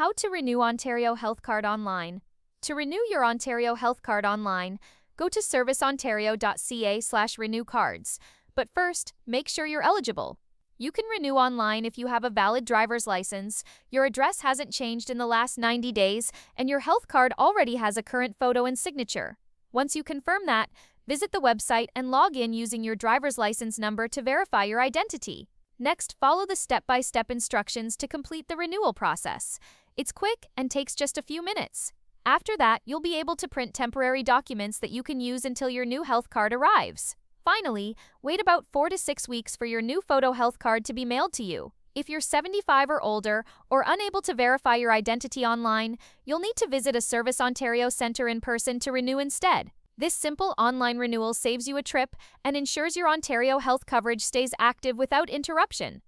How to renew Ontario Health Card online. To renew your Ontario Health Card online, go to serviceontario.ca/renew cards. But first, make sure you're eligible. You can renew online if you have a valid driver's license, your address hasn't changed in the last 90 days, and your health card already has a current photo and signature. Once you confirm that, visit the website and log in using your driver's license number to verify your identity. Next, follow the step-by-step instructions to complete the renewal process. It's quick and takes just a few minutes. After that, you'll be able to print temporary documents that you can use until your new health card arrives. Finally, wait about 4 to 6 weeks for your new photo health card to be mailed to you. If you're 75 or older or unable to verify your identity online, you'll need to visit a Service Ontario Centre in person to renew instead. This simple online renewal saves you a trip and ensures your Ontario health coverage stays active without interruption.